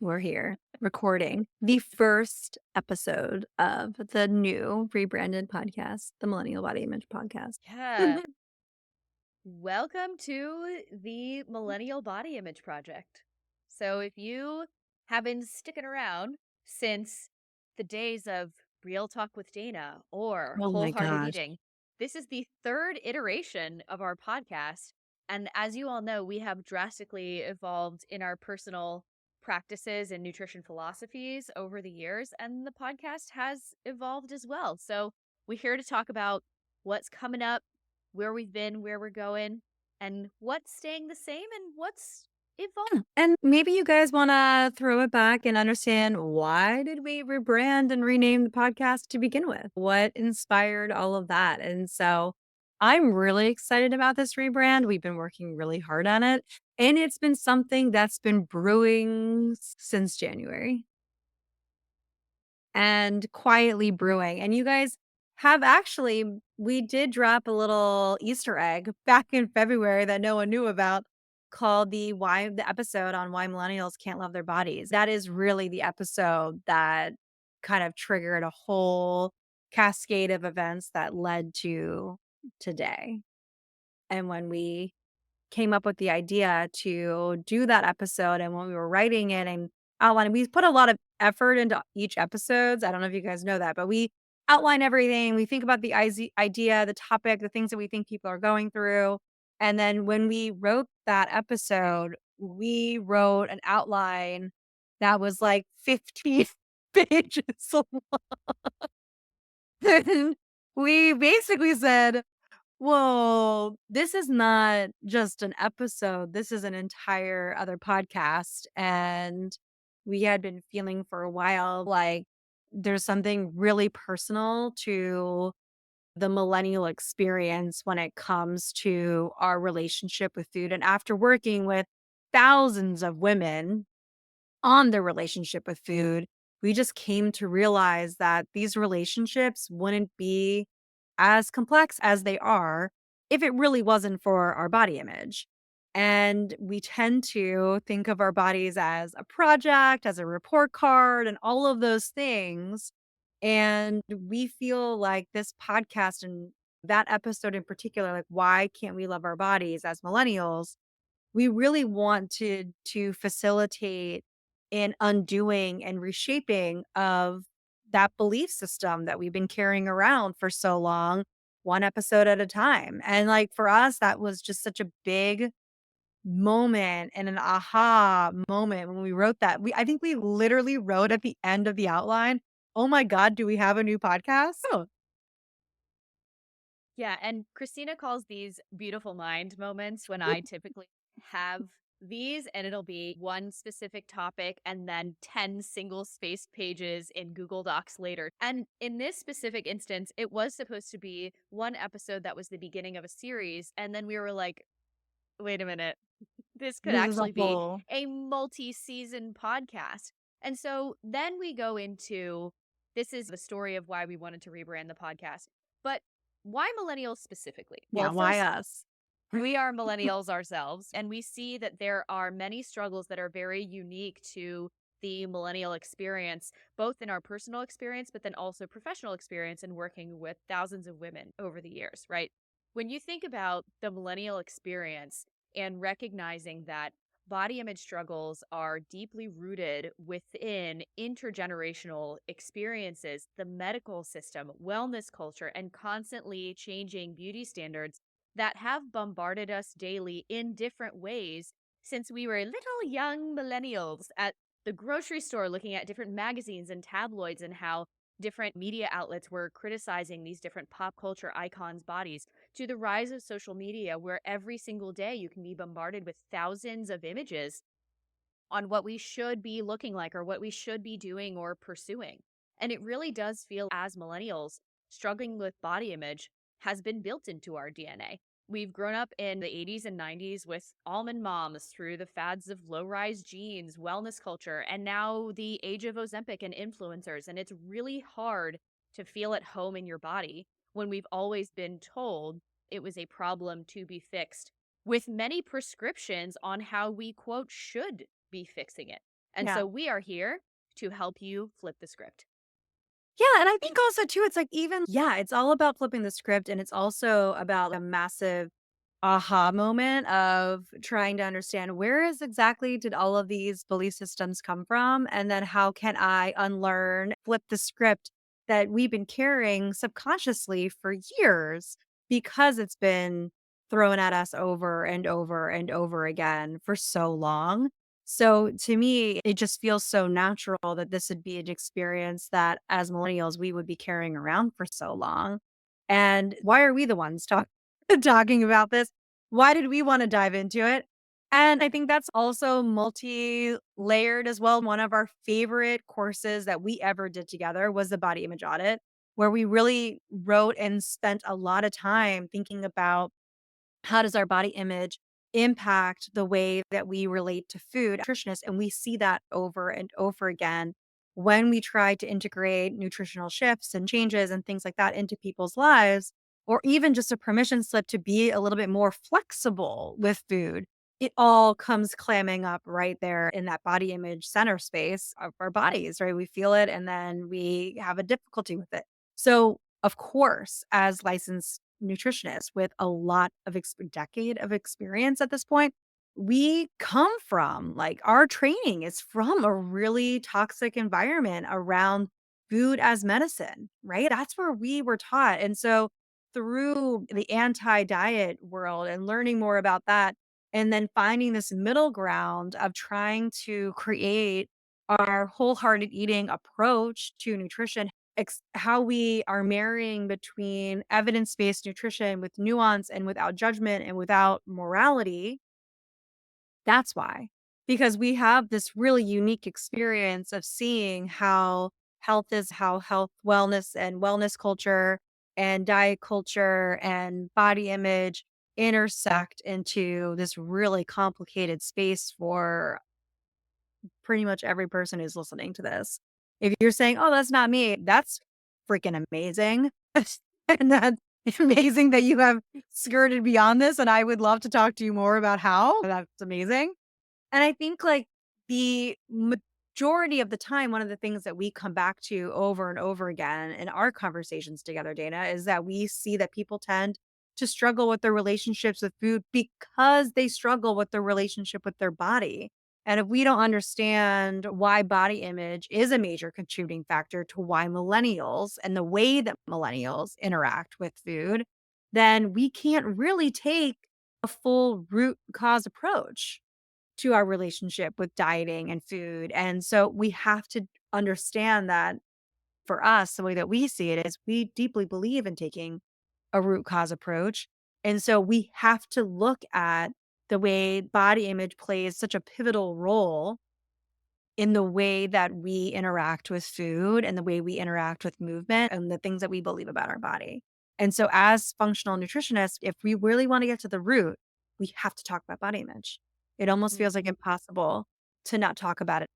We're here recording the first episode of the new rebranded podcast, the Millennial Body Image Podcast. Yeah. Welcome to the Millennial Body Image Project. So, if you have been sticking around since the days of Real Talk with Dana or Oh my Wholehearted gosh. Eating, this is the third iteration of our podcast. And as you all know, we have drastically evolved in our personal practices and nutrition philosophies over the years, and the podcast has evolved as well. So, we're here to talk about what's coming up, where we've been, where we're going, and what's staying the same and what's evolving. And maybe you guys want to throw it back and understand, why did we rebrand and rename the podcast to begin with? What inspired all of that? And so I'm really excited about this rebrand. We've been working really hard on it, and it's been something that's been brewing since January and quietly brewing. And you guys have actually, we did drop a little Easter egg back in February that no one knew about, called the episode on why millennials can't love their bodies. That is really the episode that kind of triggered a whole cascade of events that led to today. And when we came up with the idea to do that episode, and when we were writing it and outlining, we put a lot of effort into each episodes. I don't know if you guys know that, but we outline everything. We think about the idea, the topic, the things that we think people are going through. And then when we wrote that episode, we wrote an outline that was like 15 pages long. And we basically said, well, this is not just an episode. This is an entire other podcast. And we had been feeling for a while like there's something really personal to the millennial experience when it comes to our relationship with food. And after working with thousands of women on their relationship with food, we just came to realize that these relationships wouldn't be as complex as they are if it really wasn't for our body image. And we tend to think of our bodies as a project, as a report card, and all of those things. And we feel like this podcast and that episode in particular, like, why can't we love our bodies as millennials? We really want to facilitate an undoing and reshaping of that belief system that we've been carrying around for so long, one episode at a time. And like for us, that was just such a big moment and an aha moment when we wrote that. I think we literally wrote at the end of the outline, "Oh my God, do we have a new podcast?" Oh, Yeah, and Christina calls these beautiful mind moments when I typically have these, and it'll be one specific topic and then 10 single spaced pages in Google Docs later. And in this specific instance, it was supposed to be one episode that was the beginning of a series. And then we were like, wait a minute, this could this is a actually be whole. a multi-season podcast. And so then we go into, this is the story of why we wanted to rebrand the podcast. But why millennials specifically? Yeah, Well, why first, us? we are millennials ourselves, and we see that there are many struggles that are very unique to the millennial experience, both in our personal experience, but then also professional experience in working with thousands of women over the years, right? When you think about the millennial experience and recognizing that body image struggles are deeply rooted within intergenerational experiences, the medical system, wellness culture, and constantly changing beauty standards that have bombarded us daily in different ways since we were little young millennials at the grocery store looking at different magazines and tabloids and how different media outlets were criticizing these different pop culture icons' bodies, to the rise of social media, where every single day you can be bombarded with thousands of images on what we should be looking like or what we should be doing or pursuing. And it really does feel, as millennials, struggling with body image has been built into our DNA. We've grown up in the 80s and 90s with almond moms through the fads of low rise jeans, wellness culture, and now the age of Ozempic and influencers. And it's really hard to feel at home in your body when we've always been told it was a problem to be fixed, with many prescriptions on how we, quote, should be fixing it. And Yeah. so we are here to help you flip the script. Yeah, and I think also too, it's like even yeah, it's all about flipping the script and it's also about a massive aha moment of trying to understand where is exactly did all of these belief systems come from and then how can I unlearn, flip the script that we've been carrying subconsciously for years because it's been thrown at us over and over and over again for so long. So to me, it just feels so natural that this would be an experience that as millennials, we would be carrying around for so long. And why are we the ones talking about this? Why did we want to dive into it? And I think that's also multi layered as well. One of our favorite courses that we ever did together was the body image audit, where we really wrote and spent a lot of time thinking about how does our body image impact the way that we relate to food, nutritionists, and we see that over and over again when we try to integrate nutritional shifts and changes and things like that into people's lives, or even just a permission slip to be a little bit more flexible with food. It all comes clamming up right there in that body image center space of our bodies, right? We feel it and then we have a difficulty with it. So, of course, as licensed nutritionist with a lot of decade of experience at this point, we come from like our training is from a really toxic environment around food as medicine, right? That's where we were taught. And so through the anti-diet world and learning more about that and then finding this middle ground of trying to create our wholehearted eating approach to nutrition how we are marrying between evidence-based nutrition with nuance and without judgment and without morality, that's why. Because we have this really unique experience of seeing how health, wellness, and wellness culture and diet culture and body image intersect into this really complicated space for pretty much every person who's listening to this. If you're saying, "Oh, that's not me," that's freaking amazing. And that's amazing that you have skirted beyond this, and I would love to talk to you more about how. That's amazing. And I think, like, the majority of the time, one of the things that we come back to over and over again in our conversations together, Dana, is that we see that people tend to struggle with their relationships with food because they struggle with their relationship with their body. And if we don't understand why body image is a major contributing factor to why millennials and the way that millennials interact with food, then we can't really take a full root cause approach to our relationship with dieting and food. And so we have to understand that for us, the way that we see it is we deeply believe in taking a root cause approach. And so we have to look at the way body image plays such a pivotal role in the way that we interact with food and the way we interact with movement and the things that we believe about our body. And so, as functional nutritionists, if we really want to get to the root, we have to talk about body image. It almost feels like Mhm. impossible to not talk about it.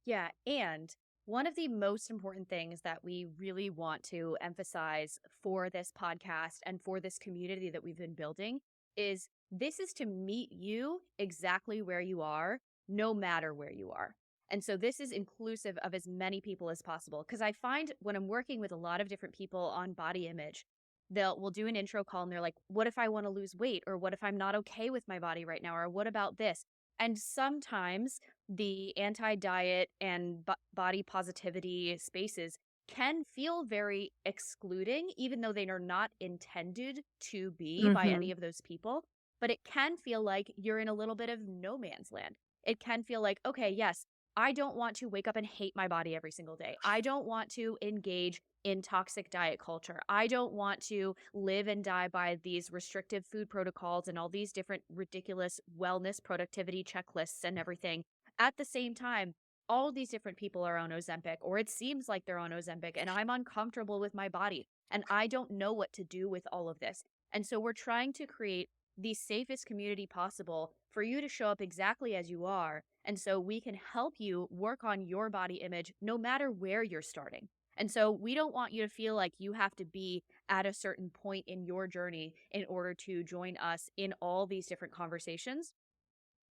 Yeah. And one of the most important things that we really want to emphasize for this podcast and for this community that we've been building is this is to meet you exactly where you are, no matter where you are. And so this is inclusive of as many people as possible. Because I find when I'm working with a lot of different people on body image, we'll do an intro call and they're like, what if I want to lose weight? Or what if I'm not okay with my body right now? Or what about this? And sometimes the anti-diet and body positivity spaces can feel very excluding, even though they are not intended to be by any Mhm. of those people. But it can feel like you're in a little bit of no man's land. It can feel like, okay, yes, I don't want to wake up and hate my body every single day. I don't want to engage in toxic diet culture. I don't want to live and die by these restrictive food protocols and all these different ridiculous wellness productivity checklists and everything. At the same time, all these different people are on Ozempic, or it seems like they're on Ozempic, and I'm uncomfortable with my body, and I don't know what to do with all of this. And so we're trying to create the safest community possible for you to show up exactly as you are. And so we can help you work on your body image no matter where you're starting. And so we don't want you to feel like you have to be at a certain point in your journey in order to join us in all these different conversations.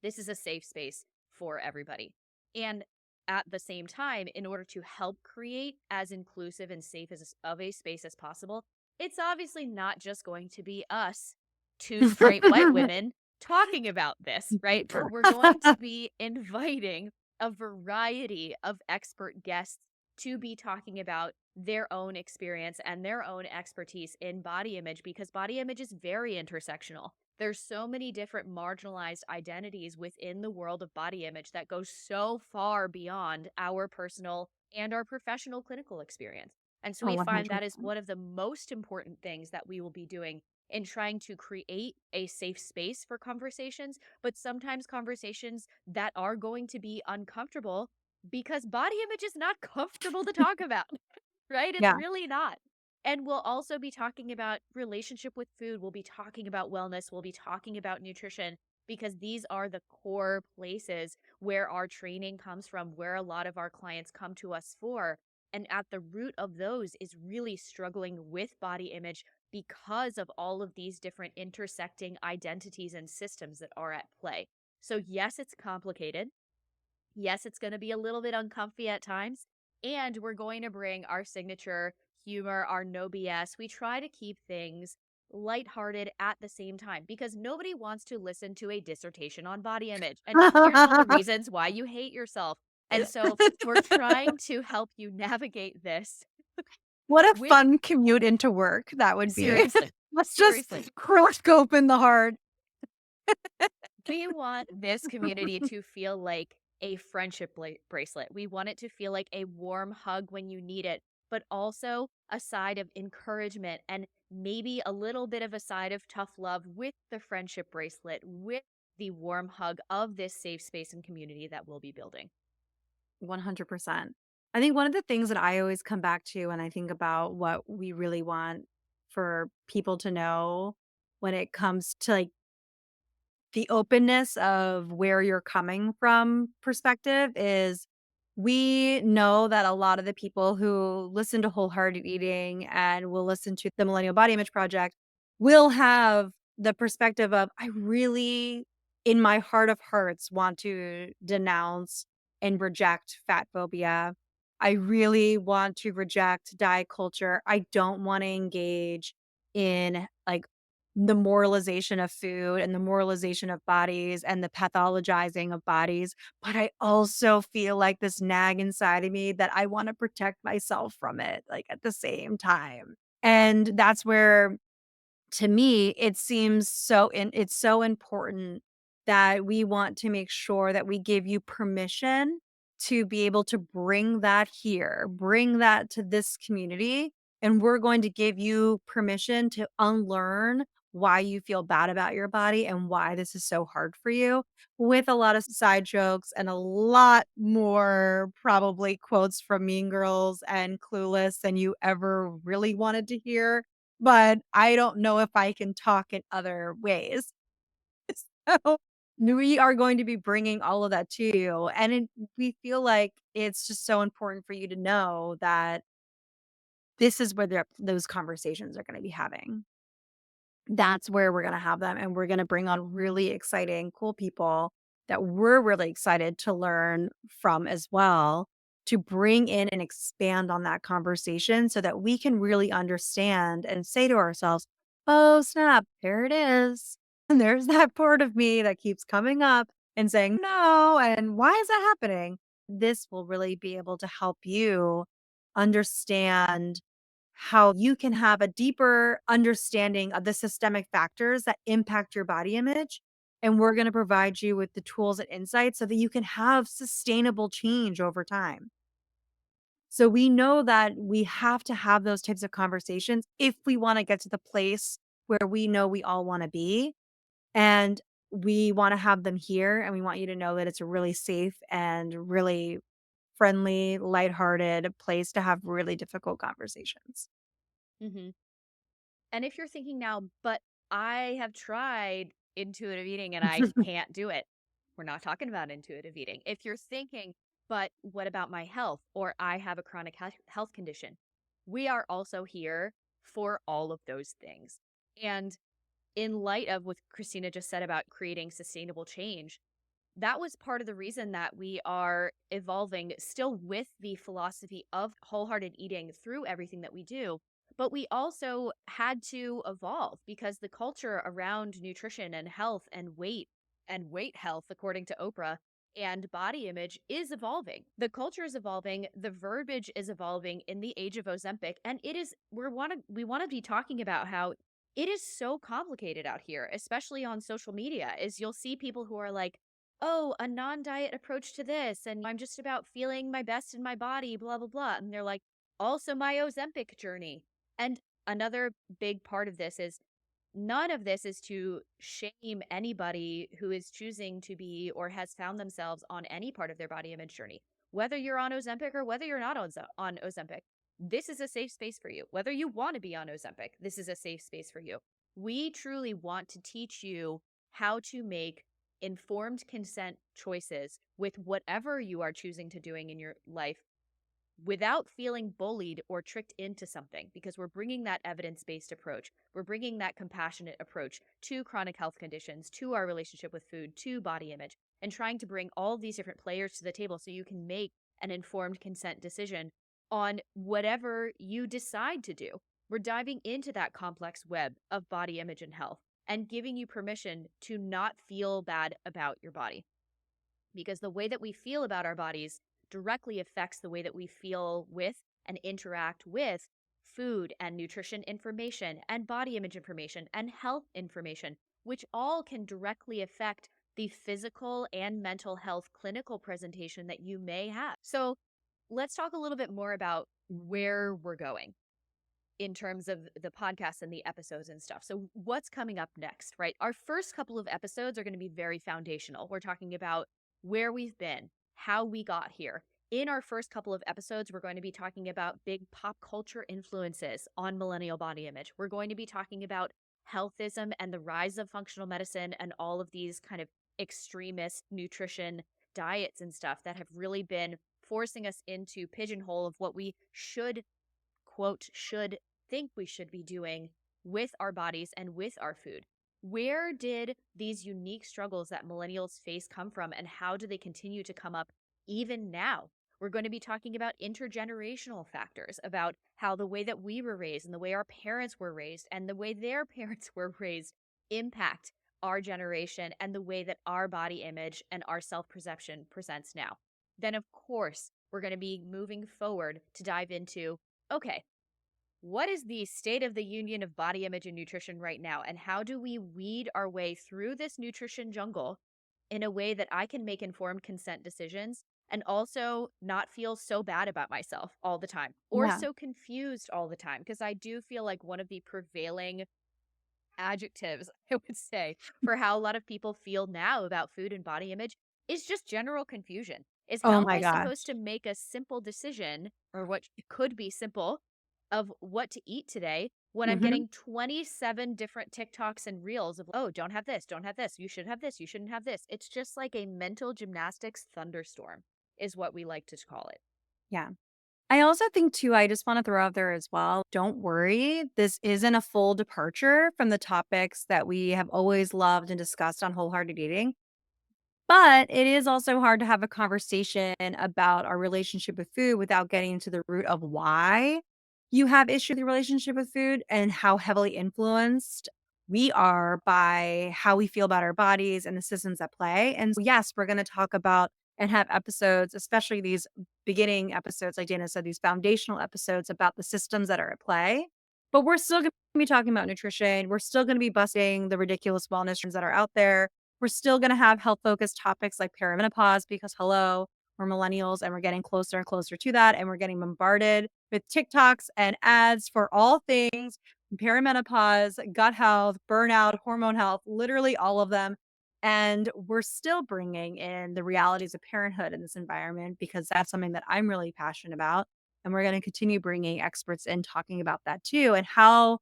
This is a safe space for everybody. And at the same time, in order to help create as inclusive and safe as of a space as possible, it's obviously not just going to be us, two straight white women, talking about this, right? But we're going to be inviting a variety of expert guests to be talking about their own experience and their own expertise in body image, because body image is very intersectional. There's so many different marginalized identities within the world of body image that go so far beyond our personal and our professional clinical experience. And so Oh, we find that is 100%. one of the most important things that we will be doing in trying to create a safe space for conversations, but sometimes conversations that are going to be uncomfortable because body image is not comfortable to talk about, right? It's Yeah. really not. And we'll also be talking about relationship with food. We'll be talking about wellness. We'll be talking about nutrition, because these are the core places where our training comes from, where a lot of our clients come to us for. And at the root of those is really struggling with body image because of all of these different intersecting identities and systems that are at play. So, yes, it's complicated. Yes, it's going to be a little bit uncomfy at times. And we're going to bring our signature humor, our no BS. We try to keep things lighthearted at the same time because nobody wants to listen to a dissertation on body image. And here's all the reasons why you hate yourself. And so we're trying to help you navigate this What a with fun commute into work that would be. seriously, Let's just seriously. crack open the heart. We want this community to feel like a friendship bracelet. We want it to feel like a warm hug when you need it, but also a side of encouragement and maybe a little bit of a side of tough love with the friendship bracelet, with the warm hug of this safe space and community that we'll be building. 100%. I think one of the things that I always come back to when I think about what we really want for people to know when it comes to like the openness of where you're coming from perspective is we know that a lot of the people who listen to Wholehearted Eating and will listen to the Millennial Body Image Project will have the perspective of, I really, in my heart of hearts, want to denounce and reject fat phobia. I really want to reject diet culture. I don't want to engage in like the moralization of food and the moralization of bodies and the pathologizing of bodies, but I also feel like this nag inside of me that I wanna protect myself from it, like, at the same time. And that's where to me, it seems it's so important that we want to make sure that we give you permission to be able to bring that here, bring that to this community, and we're going to give you permission to unlearn why you feel bad about your body and why this is so hard for you, with a lot of side jokes and a lot more probably quotes from Mean Girls and Clueless than you ever really wanted to hear, but I don't know if I can talk in other ways. So, we are going to be bringing all of that to you, and we feel like it's just so important for you to know that this is where those conversations are gonna be having. That's where we're gonna have them, and we're gonna bring on really exciting, cool people that we're really excited to learn from as well, to bring in and expand on that conversation so that we can really understand and say to ourselves, "Oh, snap, there it is. And there's that part of me that keeps coming up and saying, 'No,' and why is that happening?" This will really be able to help you understand how you can have a deeper understanding of the systemic factors that impact your body image. And we're going to provide you with the tools and insights so that you can have sustainable change over time. So we know that we have to have those types of conversations if we want to get to the place where we know we all want to be. And we want to have them here. And we want you to know that it's a really safe and really friendly, lighthearted place to have really difficult conversations. Hmm. And if you're thinking now, but I have tried intuitive eating and I can't do it, we're not talking about intuitive eating. If you're thinking, but what about my health? Or I have a chronic health condition, we are also here for all of those things. And in light of what Christina just said about creating sustainable change, that was part of the reason that we are evolving still with the philosophy of wholehearted eating through everything that we do. But we also had to evolve because the culture around nutrition and weight health, according to Oprah, and body image is evolving. The culture is evolving, the verbiage is evolving in the age of Ozempic, and we want to be talking about how it is so complicated out here, especially on social media. Is you'll see people who are like, "Oh, a non-diet approach to this, and I'm just about feeling my best in my body, blah blah blah." And they're like, "Also my Ozempic journey." And another big part of this is none of this is to shame anybody who is choosing to be or has found themselves on any part of their body image journey. Whether you're on Ozempic or whether you're not on Ozempic, this is a safe space for you. Whether you want to be on Ozempic, this is a safe space for you. We truly want to teach you how to make informed consent choices with whatever you are choosing to doing in your life without feeling bullied or tricked into something, because we're bringing that evidence-based approach. We're bringing that compassionate approach to chronic health conditions, to our relationship with food, to body image, and trying to bring all these different players to the table so you can make an informed consent decision on whatever you decide to do. We're diving into that complex web of body image and health and giving you permission to not feel bad about your body, because the way that we feel about our bodies directly affects the way that we feel with and interact with food and nutrition information and body image information and health information, which all can directly affect the physical and mental health clinical presentation that you may have. So, let's talk a little bit more about where we're going in terms of the podcast and the episodes and stuff. So, what's coming up next, right? Our first couple of episodes are going to be very foundational. We're talking about where we've been, how we got here. In our first couple of episodes, we're going to be talking about big pop culture influences on millennial body image. We're going to be talking about healthism and the rise of functional medicine and all of these kind of extremist nutrition diets and stuff that have really been forcing us into pigeonhole of what we should quote should think we should be doing with our bodies and with our food. Where did these unique struggles that millennials face come from, and how do they continue to come up even now? We're going to be talking about intergenerational factors, about how the way that we were raised and the way our parents were raised and the way their parents were raised impact our generation and the way that our body image and our self perception presents now. Then, of course, we're going to be moving forward to dive into, okay, what is the state of the union of body image and nutrition right now? And how do we weed our way through this nutrition jungle in a way that I can make informed consent decisions and also not feel so bad about myself all the time or Yeah. so confused all the time? Because I do feel like one of the prevailing adjectives, I would say, for how a lot of people feel now about food and body image is just general confusion. Is Oh how am my I supposed gosh. to make a simple decision, or what could be simple, of what to eat today when I'm Mhm. getting 27 different TikToks and reels of, oh, don't have this, you should have this, you shouldn't have this. It's just like a mental gymnastics thunderstorm, is what we like to call it. Yeah. I also think too, I just want to throw out there as well, don't worry. This isn't a full departure from the topics that we have always loved and discussed on wholehearted eating. But it is also hard to have a conversation about our relationship with food without getting into the root of why you have issue with your relationship with food and how heavily influenced we are by how we feel about our bodies and the systems at play. And so, yes, we're going to talk about and have episodes, especially these beginning episodes, like Dana said, these foundational episodes about the systems that are at play. But we're still going to be talking about nutrition. We're still going to be busting the ridiculous wellness trends that are out there. We're still gonna have health-focused topics like perimenopause because, hello, we're millennials and we're getting closer and closer to that, and we're getting bombarded with TikToks and ads for all things perimenopause, gut health, burnout, hormone health, literally all of them. And we're still bringing in the realities of parenthood in this environment because that's something that I'm really passionate about. And we're gonna continue bringing experts in talking about that too, and how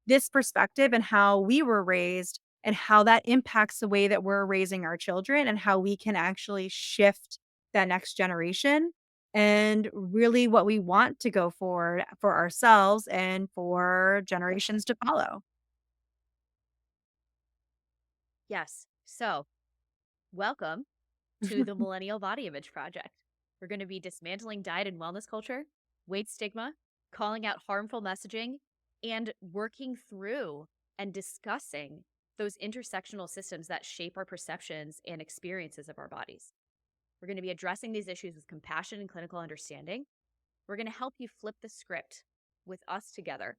this perspective and how we were raised and how that impacts the way that we're raising our children and how we can actually shift that next generation and really what we want to go forward for ourselves and for generations to follow. Yes. So, welcome. to the Millennial Body Image Project. We're going to be dismantling diet and wellness culture, weight stigma, calling out harmful messaging, and working through and discussing those intersectional systems that shape our perceptions and experiences of our bodies. We're going to be addressing these issues with compassion and clinical understanding. We're going to help you flip the script with us together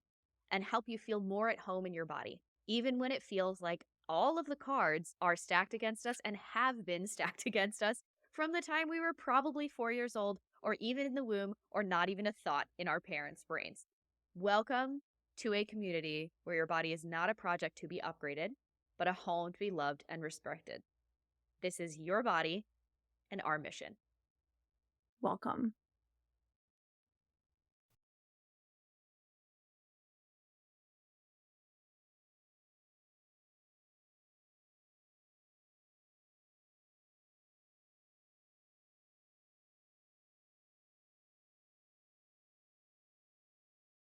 and help you feel more at home in your body, even when it feels like all of the cards are stacked against us and have been stacked against us from the time we were probably 4 years old or even in the womb or not even a thought in our parents' brains. Welcome to a community where your body is not a project to be upgraded, but a home to be loved and respected. This is your body and our mission. Welcome.